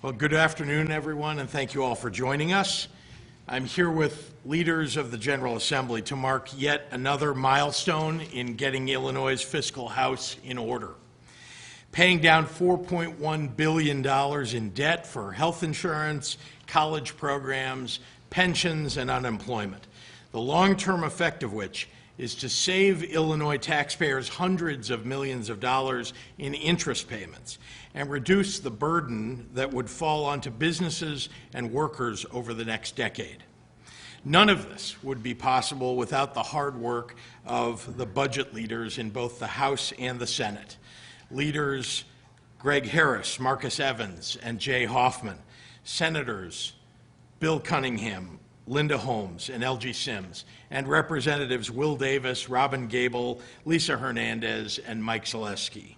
Well, good afternoon, everyone, and thank you all for joining us. I'm here with leaders of the General Assembly to mark yet another milestone in getting Illinois' fiscal house in order. Paying down $4.1 billion in debt for health insurance, college programs, pensions, and unemployment, the long-term effect of which is to save Illinois taxpayers hundreds of millions of dollars in interest payments and reduce the burden that would fall onto businesses and workers over the next decade. None of this would be possible without the hard work of the budget leaders in both the House and the Senate. Leaders Greg Harris, Marcus Evans, and Jay Hoffman, Senators Bill Cunningham, Linda Holmes, and L.G. Sims, and Representatives Will Davis, Robin Gable, Lisa Hernandez, and Mike Zaleski.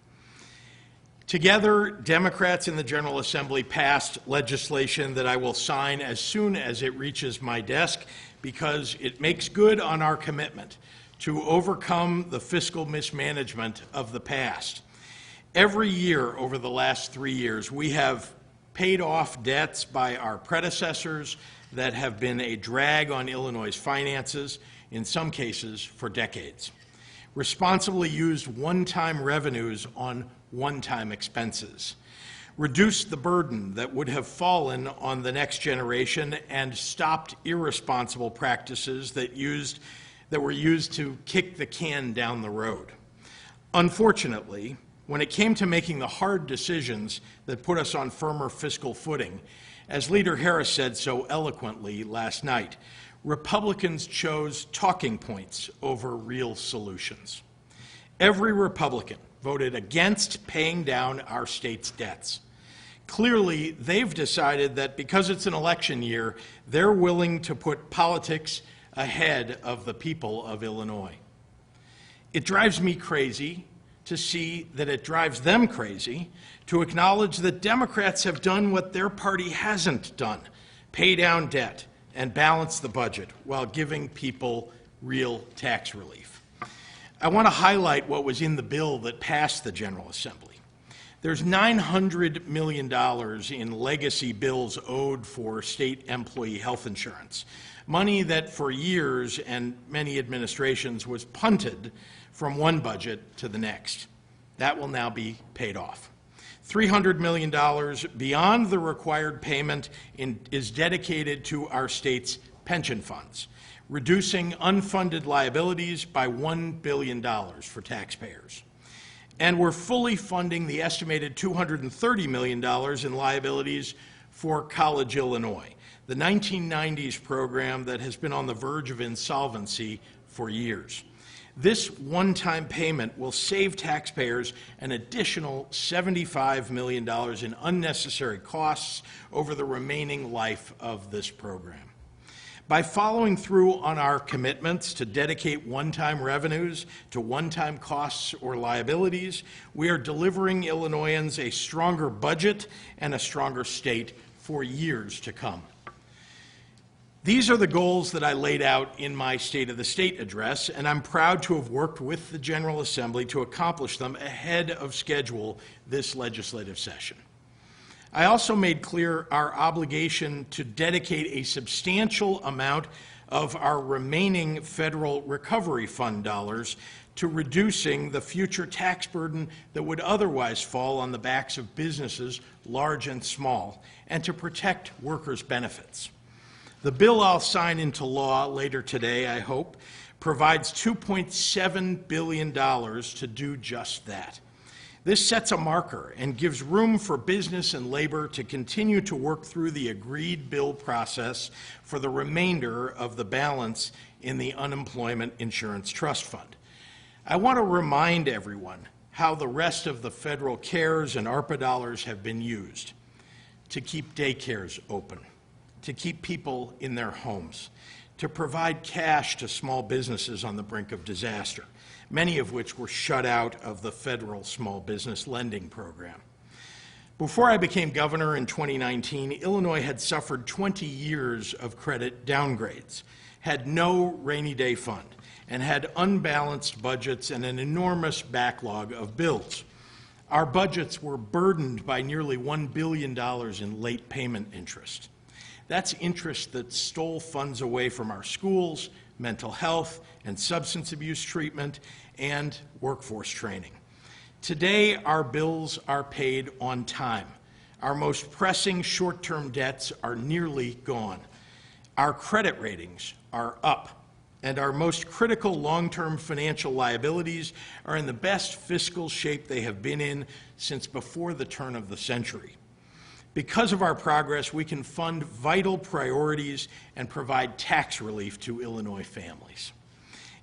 Together, Democrats in the General Assembly passed legislation that I will sign as soon as it reaches my desk because it makes good on our commitment to overcome the fiscal mismanagement of the past. Every year over the last 3 years, we have paid off debts by our predecessors that have been a drag on Illinois' finances, in some cases for decades. Responsibly used one-time revenues on one-time expenses. Reduced the burden that would have fallen on the next generation and stopped irresponsible practices that were used to kick the can down the road. Unfortunately, when it came to making the hard decisions that put us on firmer fiscal footing, as Leader Harris said so eloquently last night, Republicans chose talking points over real solutions. Every Republican voted against paying down our state's debts. Clearly, they've decided that because it's an election year, they're willing to put politics ahead of the people of Illinois. It drives me crazy to see that it drives them crazy to acknowledge that Democrats have done what their party hasn't done, pay down debt and balance the budget while giving people real tax relief. I want to highlight what was in the bill that passed the General Assembly. There's $900 million in legacy bills owed for state employee health insurance, money that for years and many administrations was punted from one budget to the next. That will now be paid off. $300 million beyond the required payment is dedicated to our state's pension funds, reducing unfunded liabilities by $1 billion for taxpayers. And we're fully funding the estimated $230 million in liabilities for College Illinois, the 1990s program that has been on the verge of insolvency for years. This one-time payment will save taxpayers an additional $75 million in unnecessary costs over the remaining life of this program. By following through on our commitments to dedicate one-time revenues to one-time costs or liabilities, we are delivering Illinoisans a stronger budget and a stronger state for years to come. These are the goals that I laid out in my State of the State address, and I'm proud to have worked with the General Assembly to accomplish them ahead of schedule this legislative session. I also made clear our obligation to dedicate a substantial amount of our remaining federal recovery fund dollars to reducing the future tax burden that would otherwise fall on the backs of businesses, large and small, and to protect workers' benefits. The bill I'll sign into law later today, I hope, provides $2.7 billion to do just that. This sets a marker and gives room for business and labor to continue to work through the agreed bill process for the remainder of the balance in the Unemployment Insurance Trust Fund. I want to remind everyone how the rest of the federal CARES and ARPA dollars have been used to keep daycares open, to keep people in their homes, to provide cash to small businesses on the brink of disaster, many of which were shut out of the federal small business lending program. Before I became governor in 2019, Illinois had suffered 20 years of credit downgrades, had no rainy day fund, and had unbalanced budgets and an enormous backlog of bills. Our budgets were burdened by nearly $1 billion in late payment interest. That's interest that stole funds away from our schools, mental health and substance abuse treatment, and workforce training. Today, our bills are paid on time. Our most pressing short-term debts are nearly gone. Our credit ratings are up, and our most critical long-term financial liabilities are in the best fiscal shape they have been in since before the turn of the century. Because of our progress, we can fund vital priorities and provide tax relief to Illinois families.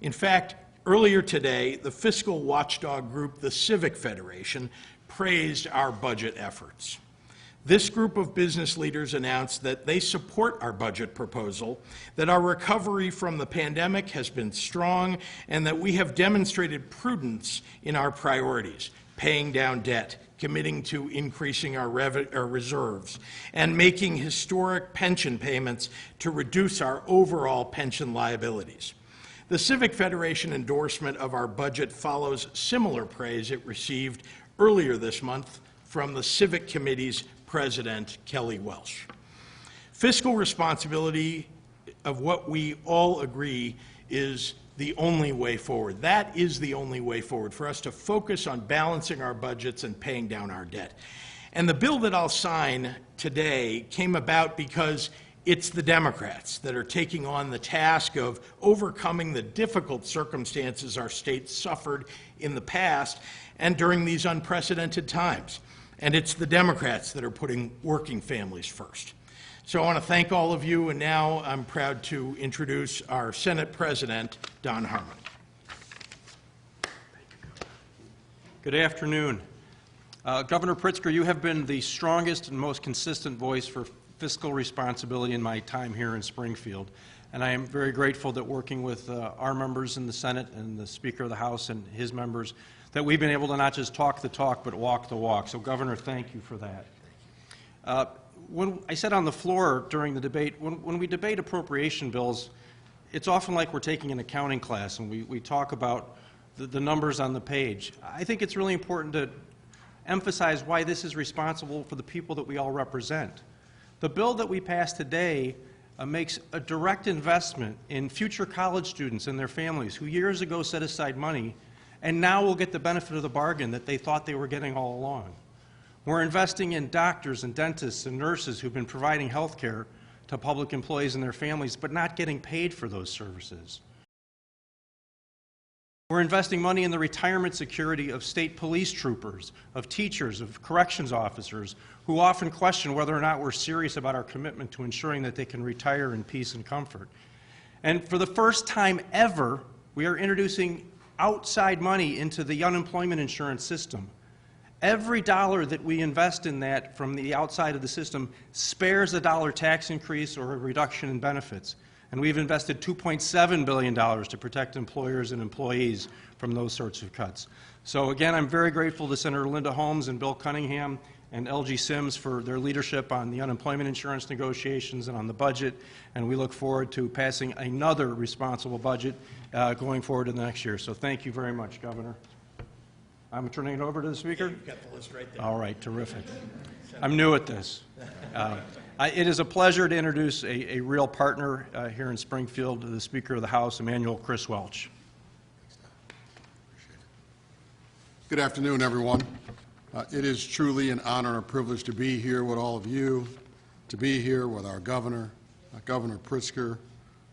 In fact, earlier today, the fiscal watchdog group, the Civic Federation, praised our budget efforts. This group of business leaders announced that they support our budget proposal, that our recovery from the pandemic has been strong, and that we have demonstrated prudence in our priorities, paying down debt, committing to increasing our reserves, and making historic pension payments to reduce our overall pension liabilities. The Civic Federation endorsement of our budget follows similar praise it received earlier this month from the Civic Committee's President, Kelly Welsh. Fiscal responsibility, of what we all agree, is the only way forward. That is the only way forward for us to focus on balancing our budgets and paying down our debt. And the bill that I'll sign today came about because it's the Democrats that are taking on the task of overcoming the difficult circumstances our state suffered in the past and during these unprecedented times. And it's the Democrats that are putting working families first. So I want to thank all of you, and now I'm proud to introduce our Senate President, Don Harmon. Good afternoon. Governor Pritzker, you have been the strongest and most consistent voice for fiscal responsibility in my time here in Springfield, and I am very grateful that working with our members in the Senate and the Speaker of the House and his members, that we've been able to not just talk the talk, but walk the walk. So, Governor, thank you for that. When I said on the floor during the debate, when we debate appropriation bills, it's often like we're taking an accounting class and we talk about the numbers on the page. I think it's really important to emphasize why this is responsible for the people that we all represent. The bill that we passed today makes a direct investment in future college students and their families who years ago set aside money and now will get the benefit of the bargain that they thought they were getting all along. We're investing in doctors and dentists and nurses who've been providing health care to public employees and their families, but not getting paid for those services. We're investing money in the retirement security of state police troopers, of teachers, of corrections officers, who often question whether or not we're serious about our commitment to ensuring that they can retire in peace and comfort. And for the first time ever, we are introducing outside money into the unemployment insurance system. Every dollar that we invest in that from the outside of the system spares a dollar tax increase or a reduction in benefits. And we've invested $2.7 billion to protect employers and employees from those sorts of cuts. So again, I'm very grateful to Senator Linda Holmes and Bill Cunningham and LG Sims for their leadership on the unemployment insurance negotiations and on the budget. And we look forward to passing another responsible budget going forward in the next year. So thank you very much, Governor. I'm turning it over to the Speaker. Yeah, you've got the list right there. All right, terrific. I'm new at this. It is a pleasure to introduce a real partner here in Springfield, the Speaker of the House, Emanuel Chris Welch. Good afternoon, everyone. It is truly an honor and a privilege to be here with all of you, to be here with our governor, Governor Pritzker,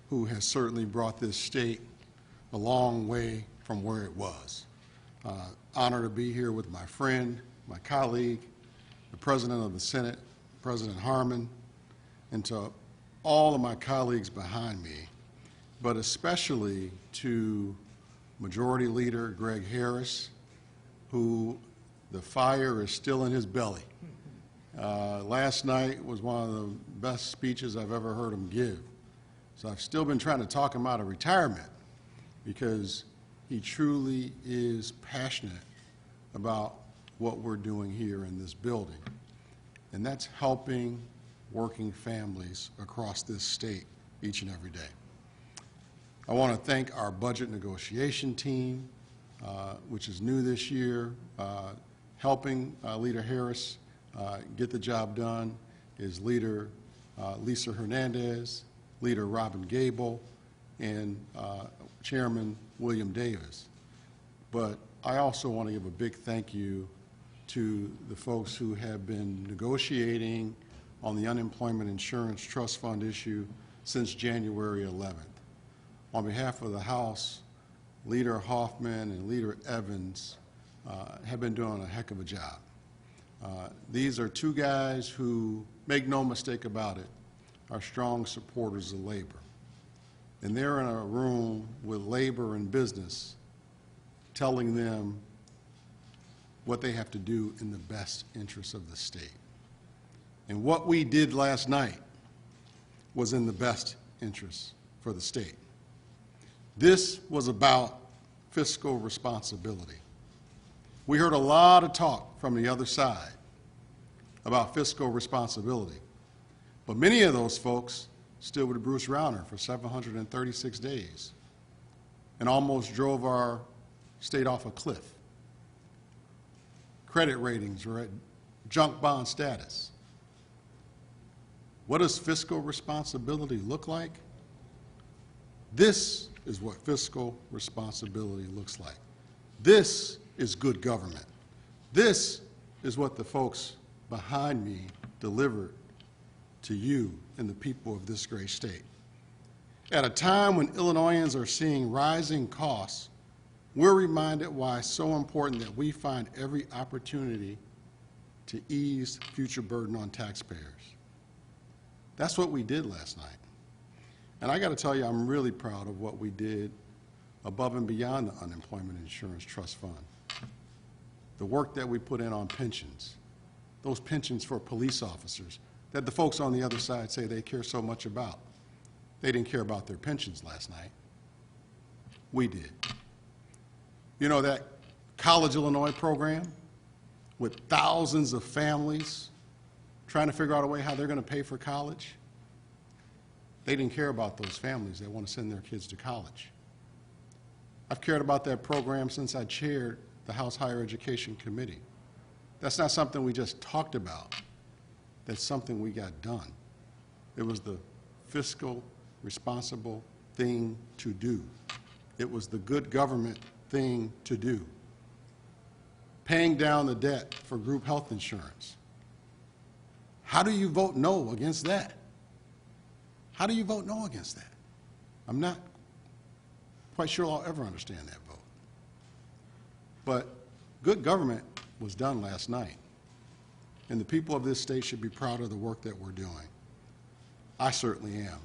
who has certainly brought this state a long way from where it was. Honor to be here with my friend, my colleague, the President of the Senate, President Harmon, and to all of my colleagues behind me, but especially to Majority Leader Greg Harris, who the fire is still in his belly. Last night was one of the best speeches I've ever heard him give. So I've still been trying to talk him out of retirement because he truly is passionate about what we're doing here in this building. And that's helping working families across this state each and every day. I want to thank our budget negotiation team, which is new this year, helping Leader Harris get the job done is Leader Lisa Hernandez, Leader Robin Gable, and Chairman William Davis. But I also want to give a big thank you to the folks who have been negotiating on the unemployment insurance trust fund issue since January 11th. On behalf of the House, Leader Hoffman and Leader Evans have been doing a heck of a job. These are two guys who, make no mistake about it, are strong supporters of labor. And they're in a room with labor and business telling them what they have to do in the best interest of the state. And what we did last night was in the best interest for the state. This was about fiscal responsibility. We heard a lot of talk from the other side about fiscal responsibility, but many of those folks stood with Bruce Rauner for 736 days and almost drove our state off a cliff. Credit ratings were at junk bond status. What does fiscal responsibility look like? This is what fiscal responsibility looks like. This is good government. This is what the folks behind me delivered to you and the people of this great state. At a time when Illinoisans are seeing rising costs, we're reminded why it's so important that we find every opportunity to ease future burden on taxpayers. That's what we did last night. And I got to tell you, I'm really proud of what we did above and beyond the Unemployment Insurance Trust Fund. The work that we put in on pensions, those pensions for police officers that the folks on the other side say they care so much about. They didn't care about their pensions last night. We did. You know that College Illinois program with thousands of families trying to figure out a way how they're going to pay for college? They didn't care about those families that want to send their kids to college. I've cared about that program since I chaired the House Higher Education Committee. That's not something we just talked about. That's something we got done. It was the fiscal, responsible thing to do. It was the good government thing to do. Paying down the debt for group health insurance. How do you vote no against that? How do you vote no against that? I'm not quite sure I'll ever understand that vote. But good government was done last night, and the people of this state should be proud of the work that we're doing. I certainly am.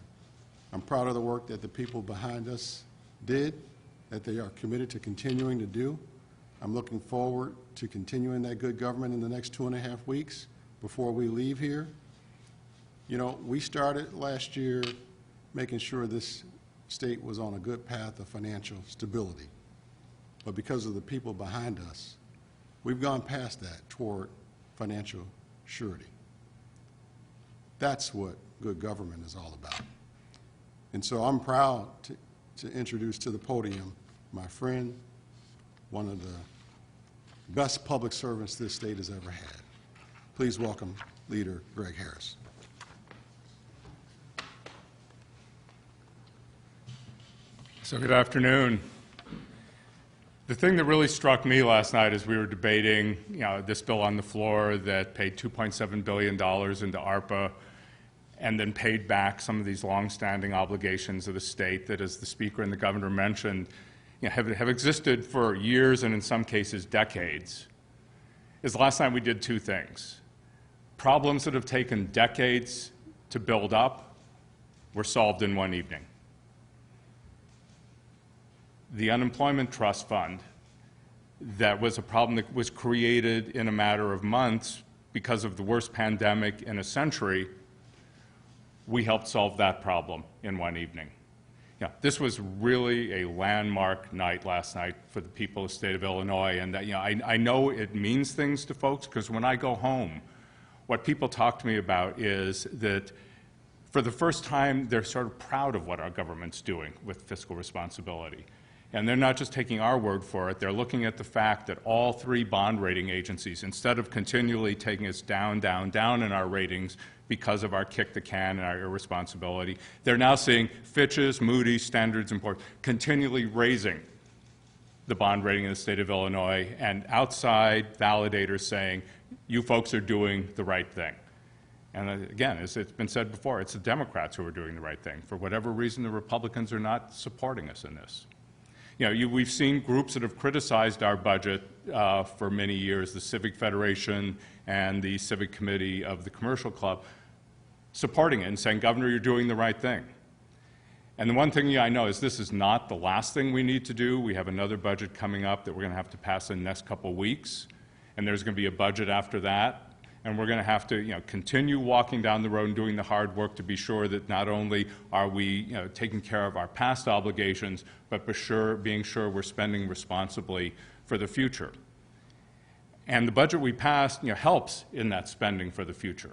I'm proud of the work that the people behind us did, that they are committed to continuing to do. I'm looking forward to continuing that good government in the next 2.5 weeks before we leave here. You know, we started last year making sure this state was on a good path of financial stability. But because of the people behind us, we've gone past that toward financial surety. That's what good government is all about. And so I'm proud to introduce to the podium my friend, one of the best public servants this state has ever had. Please welcome Leader Greg Harris. So good afternoon. The thing that really struck me last night as we were debating, this bill on the floor that paid $2.7 billion into ARPA and then paid back some of these longstanding obligations of the state that, as the Speaker and the Governor mentioned, have existed for years and in some cases decades, is last night we did two things. Problems that have taken decades to build up were solved in one evening. The Unemployment Trust Fund, that was a problem that was created in a matter of months because of the worst pandemic in a century, we helped solve that problem in one evening. This was really a landmark night last night for the people of the state of Illinois, and that, I know it means things to folks, because when I go home, what people talk to me about is that for the first time, they're sort of proud of what our government's doing with fiscal responsibility. And they're not just taking our word for it, they're looking at the fact that all three bond rating agencies, instead of continually taking us down, down, down in our ratings because of our kick the can and our irresponsibility, they're now seeing Fitch's, Moody's, Standard & Poor's continually raising the bond rating in the state of Illinois, and outside validators saying, you folks are doing the right thing. And again, as it's been said before, it's the Democrats who are doing the right thing. For whatever reason, the Republicans are not supporting us in this. You know, we've seen groups that have criticized our budget for many years, the Civic Federation and the Civic Committee of the Commercial Club, supporting it and saying, Governor, you're doing the right thing. And the one thing I know is this is not the last thing we need to do. We have another budget coming up that we're going to have to pass in the next couple of weeks, and there's going to be a budget after that. And we're going to have to, continue walking down the road and doing the hard work to be sure that not only are we, taking care of our past obligations, but being sure we're spending responsibly for the future. And the budget we passed, helps in that spending for the future.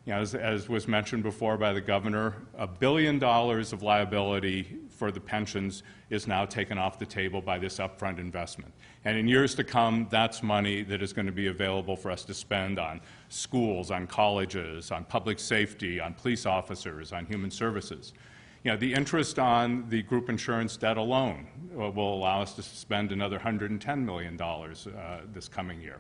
As was mentioned before by the governor, $1 billion of liability for the pensions is now taken off the table by this upfront investment. And in years to come, that's money that is going to be available for us to spend on schools, on colleges, on public safety, on police officers, on human services. The interest on the group insurance debt alone will allow us to spend another $110 million this coming year.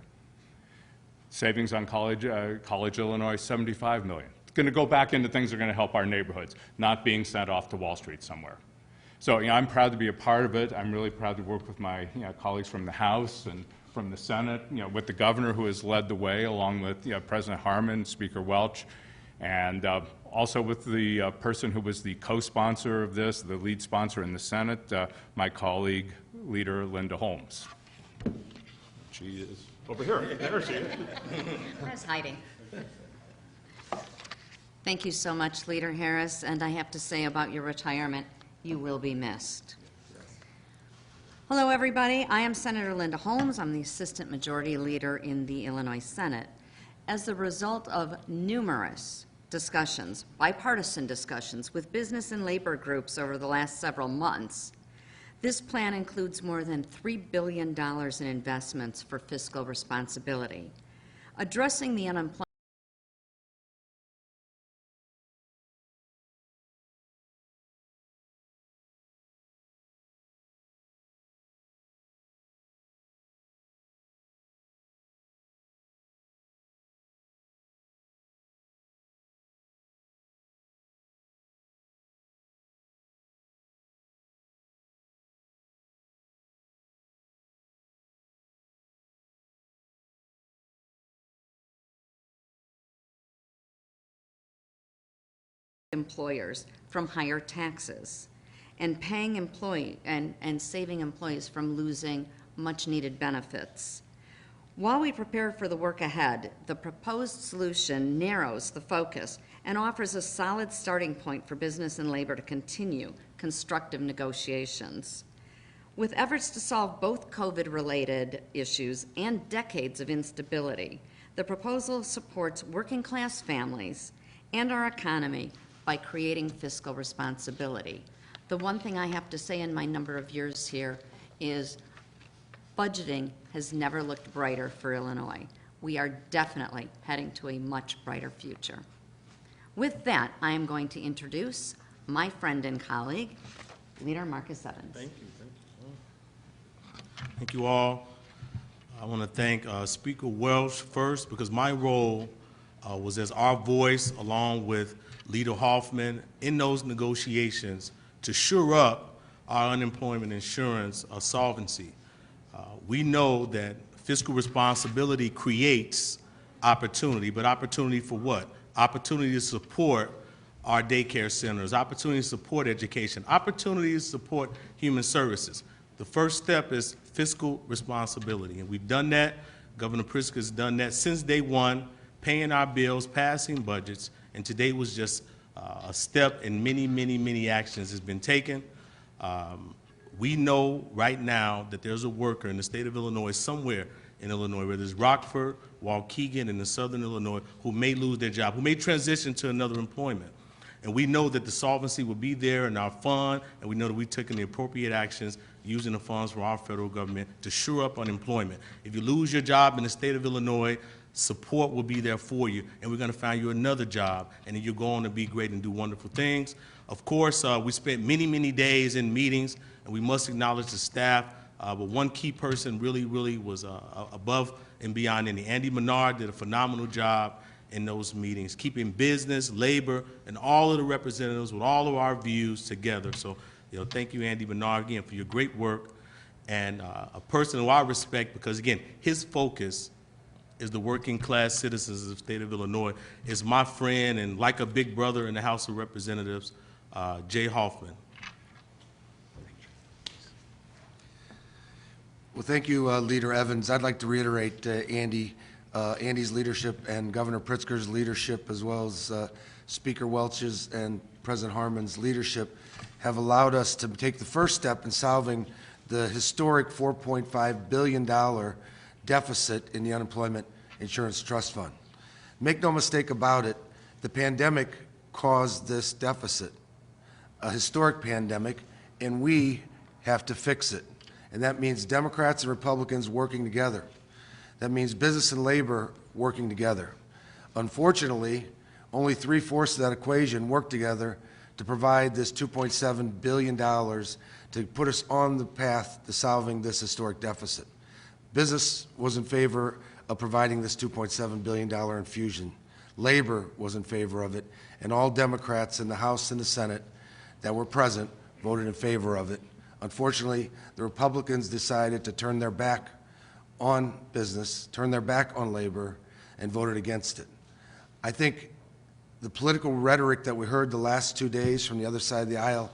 Savings on College Illinois, $75 million. It's going to go back into things that are going to help our neighborhoods, not being sent off to Wall Street somewhere. So, I'm proud to be a part of it. I'm really proud to work with my colleagues from the House and from the Senate, with the governor who has led the way, along with President Harmon, Speaker Welch, and also with the person who was the co-sponsor of this, the lead sponsor in the Senate, my colleague, Leader Linda Holmes. She is over here. There she is. I was hiding. Thank you so much, Leader Harris, and I have to say about your retirement, you will be missed. Hello, everybody. I am Senator Linda Holmes. I'm the Assistant Majority Leader in the Illinois Senate. As a result of numerous discussions, bipartisan discussions with business and labor groups over the last several months, this plan includes more than $3 billion in investments for fiscal responsibility, addressing the unemployment employers from higher taxes and paying and saving employees from losing much needed benefits. While we prepare for the work ahead, the proposed solution narrows the focus and offers a solid starting point for business and labor to continue constructive negotiations. With efforts to solve both COVID-related issues and decades of instability, the proposal supports working-class families and our economy by creating fiscal responsibility. The one thing I have to say in my number of years here is budgeting has never looked brighter for Illinois. We are definitely heading to a much brighter future. With that, I am going to introduce my friend and colleague, Leader Marcus Evans. Thank you. Thank you all. I want to thank Speaker Welch first, because my role was as our voice along with Leader Hoffman in those negotiations to shore up our unemployment insurance solvency. We know that fiscal responsibility creates opportunity, but opportunity for what? Opportunity to support our daycare centers, opportunity to support education, opportunity to support human services. The first step is fiscal responsibility, and we've done that. Governor Pritzker has done that since day one, paying our bills, passing budgets, and today was just a step in many, many, many actions has been taken. We know right now that there's a worker in the state of Illinois, somewhere in Illinois, whether it's Rockford, Waukegan, in the southern Illinois, who may lose their job, who may transition to another employment. And we know that the solvency will be there in our fund, and we know that we've taken the appropriate actions using the funds from our federal government to shore up unemployment. If you lose your job in the state of Illinois, support will be there for you, and we're going to find you another job, and then you're going to be great and do wonderful things. Of course, we spent many, many days in meetings, and we must acknowledge the staff, but one key person really was above and beyond any. Andy Menard did a phenomenal job in those meetings, keeping business, labor, and all of the representatives with all of our views together. So, thank you, Andy Menard, again, for your great work, and a person who I respect because, again, his focus is the working class citizens of the state of Illinois, is my friend and like a big brother in the House of Representatives, Jay Hoffman. Well, thank you, Leader Evans. I'd like to reiterate Andy's leadership and Governor Pritzker's leadership, as well as Speaker Welch's and President Harmon's leadership, have allowed us to take the first step in solving the historic $4.5 billion deficit in the Unemployment Insurance Trust Fund. Make no mistake about it, the pandemic caused this deficit, a historic pandemic, and we have to fix it. And that means Democrats and Republicans working together. That means business and labor working together. Unfortunately, only 3/4 of that equation work together to provide this $2.7 billion to put us on the path to solving this historic deficit. Business was in favor of providing this $2.7 billion infusion. Labor was in favor of it, and all Democrats in the House and the Senate that were present voted in favor of it. Unfortunately, the Republicans decided to turn their back on business, turn their back on labor, and voted against it. I think the political rhetoric that we heard the last 2 days from the other side of the aisle,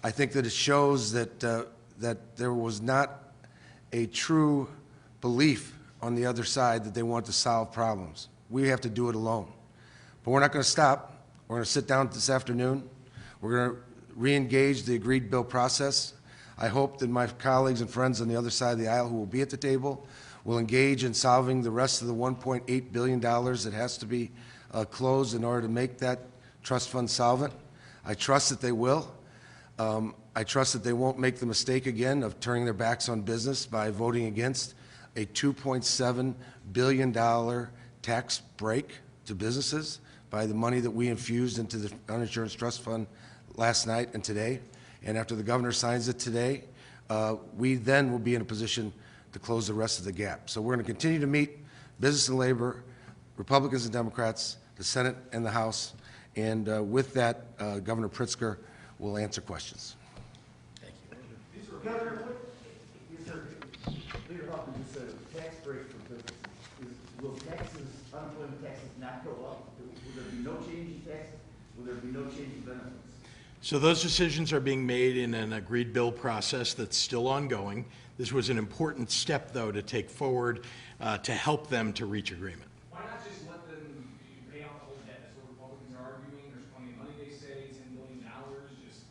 I think that it shows that, that there was not a true belief on the other side that they want to solve problems. We have to do it alone. But we're not going to stop. We're going to sit down this afternoon. We're going to re-engage the agreed bill process. I hope that my colleagues and friends on the other side of the aisle who will be at the table will engage in solving the rest of the $1.8 billion that has to be closed in order to make that trust fund solvent. I trust that they will. I trust that they won't make the mistake again of turning their backs on business by voting against a $2.7 billion tax break to businesses by the money that we infused into the uninsurance trust fund last night and today. And after the governor signs it today, we then will be in a position to close the rest of the gap. So we're going to continue to meet business and labor, Republicans and Democrats, the Senate and the House. And with that, Governor Pritzker will answer questions. Governor, Leader Hoffman just said a tax break for businesses. Will unemployment taxes not go up? Will there be no change in taxes? Will there be no change in benefits? So those decisions are being made in an agreed bill process that's still ongoing. This was an important step, though, to take forward to help them to reach agreement. Why not just let them pay out the whole debt? That's what Republicans are arguing. There's plenty of money, they say, $10 billion. Just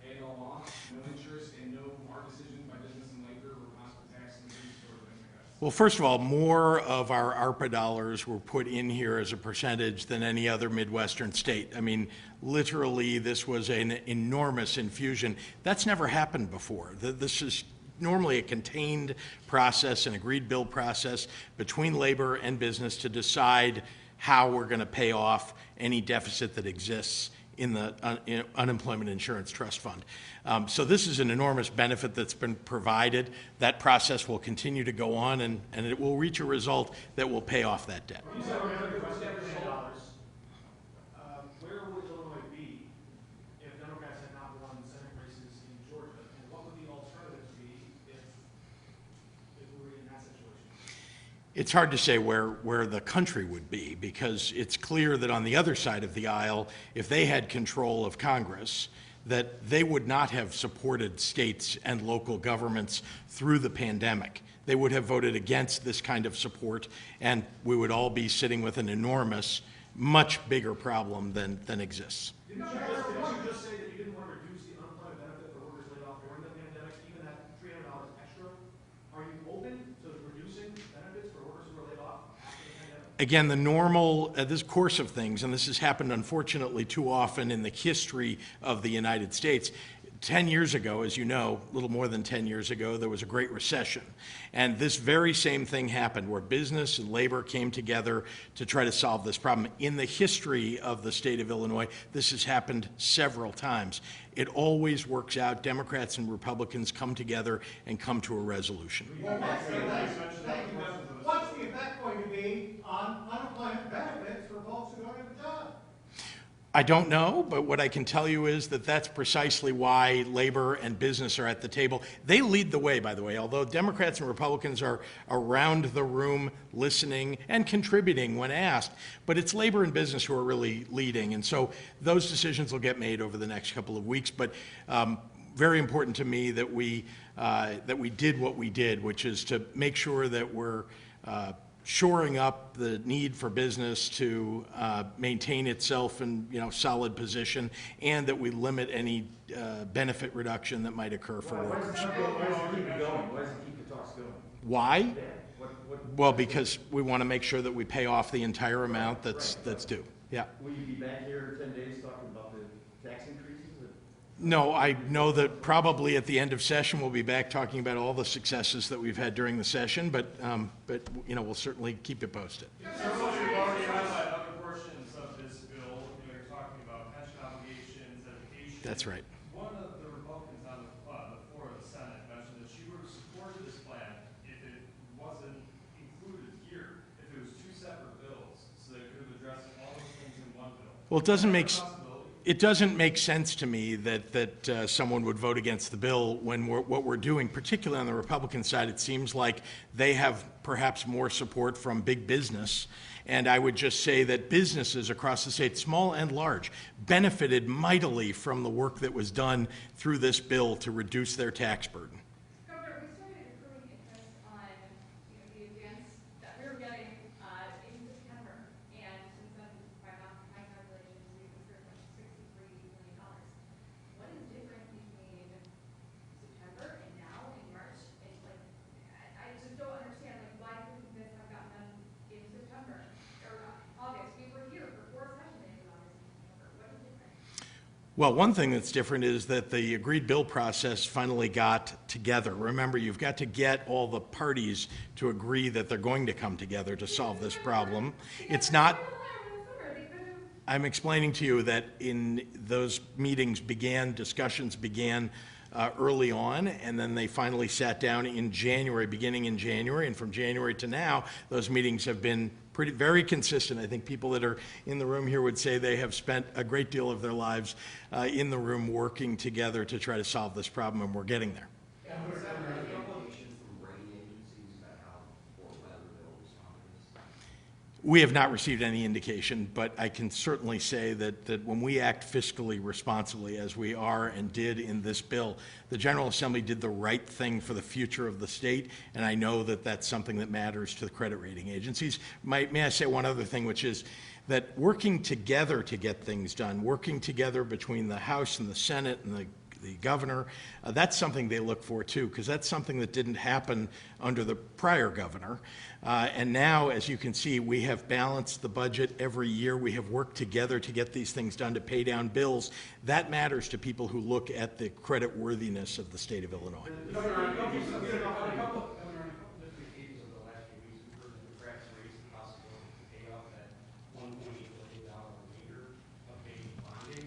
pay it all off, no interest, and no hard decisions by business and labor or possible tax increase or anything like that. Well, first of all, more of our ARPA dollars were put in here as a percentage than any other Midwestern state. I mean, literally, this was an enormous infusion. That's never happened before. This is normally a contained process, an agreed bill process between labor and business to decide how we're going to pay off any deficit that exists in the Unemployment Insurance Trust Fund. So this is an enormous benefit that's been provided. That process will continue to go on, and it will reach a result that will pay off that debt. Where would Illinois be if Democrats had not won Senate races in Georgia? And what would the alternatives be if we were in that situation? It's hard to say where the country would be, because it's clear that on the other side of the aisle, if they had control of Congress, that they would not have supported states and local governments through the pandemic. They would have voted against this kind of support, and we would all be sitting with an enormous, much bigger problem than exists. Didn't you just say that you didn't want to reduce the unemployment benefit for workers laid off during the pandemic, even at $300 extra? Are you open to reducing benefits for workers who were laid off after the pandemic? Again, the normal, this course of things, and this has happened unfortunately too often in the history of the United States, 10 years ago, as you know, a little more than 10 years ago, there was a Great Recession. And this very same thing happened, where business and labor came together to try to solve this problem. In the history of the state of Illinois, this has happened several times. It always works out. Democrats and Republicans come together and come to a resolution. What's the effect going to be on unemployment benefits for folks who don't have a job? I don't know, but what I can tell you is that that's precisely why labor and business are at the table. They lead the way, by the way, although Democrats and Republicans are around the room listening and contributing when asked, but it's labor and business who are really leading. And so those decisions will get made over the next couple of weeks, but very important to me that we did what we did, which is to make sure that we're shoring up the need for business to maintain itself in solid position, and that we limit any benefit reduction that might occur for workers. Why does it keep it going? Why does it keep the talks going? Why? Yeah. Well, because we want to make sure that we pay off the entire amount that's due. Yeah. Will you be back here in 10 days talking about the tax increases? No, I know that probably at the end of session, we'll be back talking about all the successes that we've had during the session, but we'll certainly keep it posted. You've already highlighted other portions of this bill. You're talking about pension obligations, education. That's right. One of the Republicans on the floor of the Senate mentioned that she would have supported this plan if it wasn't included here, if it was two separate bills, so they could have addressed all those things in one bill. Well, it doesn't make sense to me that someone would vote against the bill when what we're doing, particularly on the Republican side, it seems like they have perhaps more support from big business. And I would just say that businesses across the state, small and large, benefited mightily from the work that was done through this bill to reduce their tax burden. Governor, we started accruing interest on the advance that we were getting in September, and since then, by my calculations, we've accrued like $63 million. What is different between September and now in March? And I just don't understand why couldn't this have gotten done in September or August? We were here for 4 session days in August and September. What is different? Well, one thing that's different is that the agreed bill process finally got together. Remember, you've got to get all the parties to agree that they're going to come together to solve this problem. It's not, I'm explaining to you that in those meetings discussions began early on, and then they finally sat down in January, beginning in January, and from January to now, those meetings have been very consistent. I think people that are in the room here would say they have spent a great deal of their lives in the room working together to try to solve this problem, and we're getting there. We have not received any indication, but I can certainly say that when we act fiscally responsibly, as we are and did in this bill, the General Assembly did the right thing for the future of the state, and I know that that's something that matters to the credit rating agencies. May I say one other thing, which is that working together to get things done, working together between the House and the Senate and the governor, that's something they look for too, because that's something that didn't happen under the prior governor. And now, as you can see, we have balanced the budget every year. We have worked together to get these things done, to pay down bills. That matters to people who look at the credit worthiness of the state of Illinois. Governor, on a couple of different occasions over the last few weeks, we've heard Democrats raise the possibility to pay off that $1.8 billion remainder of baby bonding.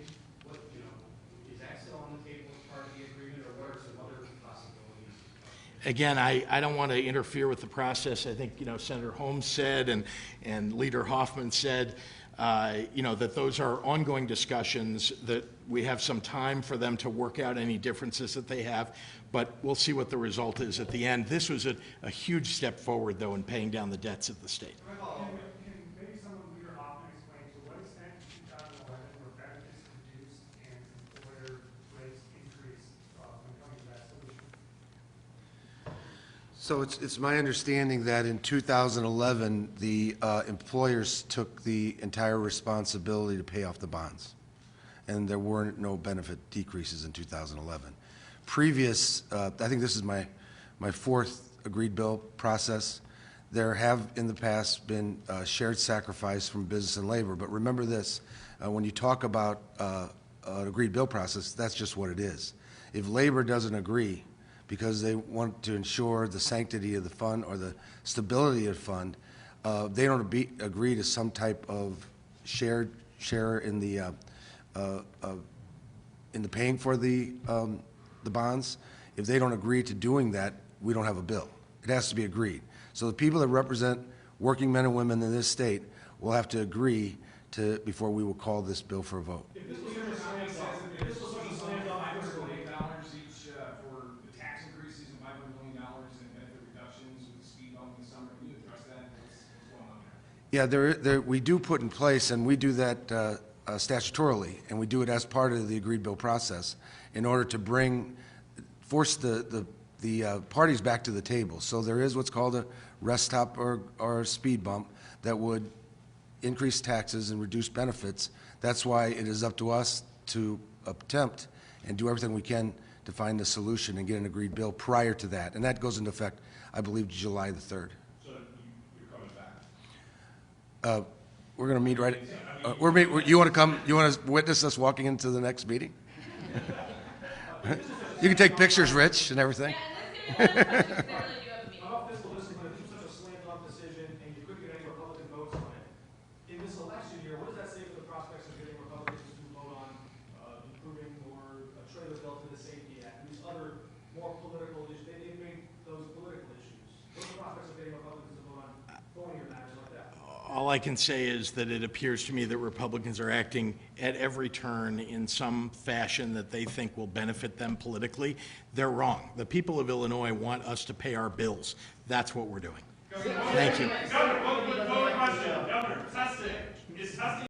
Is that still on the table as part of the agreement, or what are some other possibilities? Again, I don't want to interfere with the process. I think, Senator Holmes said and Leader Hoffman said, that those are ongoing discussions, that we have some time for them to work out any differences that they have, but we'll see what the result is at the end. This was a huge step forward, though, in paying down the dets of the state. Can maybe someone from Leader Hoffman explain to what extent in 2011 were benefits reduced and employer rates increased when coming to that solution? So it's my understanding that in 2011, the employers took the entire responsibility to pay off the bonds, and there weren't no benefit decreases in 2011. Previous, I think this is my fourth agreed bill process. There have in the past been shared sacrifice from business and labor, but remember this, when you talk about an agreed bill process, that's just what it is. If labor doesn't agree, because they want to ensure the sanctity of the fund or the stability of the fund, they don't agree to some type of share in the paying for the bonds. If they don't agree to doing that, we don't have a bill. It has to be agreed. So the people that represent working men and women in this state will have to agree to, before we will call this bill for a vote. If this was such a slam dunk, if this was such a slam dunk, $500 million each for the tax increases and $500 million in benefit reductions with the speed bump in the summer, can you address that? What's going on there? Yeah, we do put in place, and we do that statutorily, and we do it as part of the agreed bill process in order to force the parties back to the table. So there is what's called a rest stop or a speed bump that would increase taxes and reduce benefits. That's why it is up to us to attempt and do everything we can to find a solution and get an agreed bill prior to that. And that goes into effect, I believe, July the 3rd. So you're coming back? We're going to meet right, you want to come, you want to witness us walking into the next meeting? You can take pictures, Rich, and everything. About fiscal discipline, if this was such a slam dunk decision and you couldn't get any Republican votes on it, in this election year, what does that say for the prospects of getting Republicans to vote on improving or a trailer bill to the Safety Act, these other more political issues? They made those political issues. What are the prospects of getting Republicans to vote on thornier matters like that? All I can say is that it appears to me that Republicans are acting at every turn in some fashion that they think will benefit them politically. They're wrong. The people of Illinois want us to pay our bills. That's what we're doing. Thank you. Governor, one question. Governor, testing. Is testing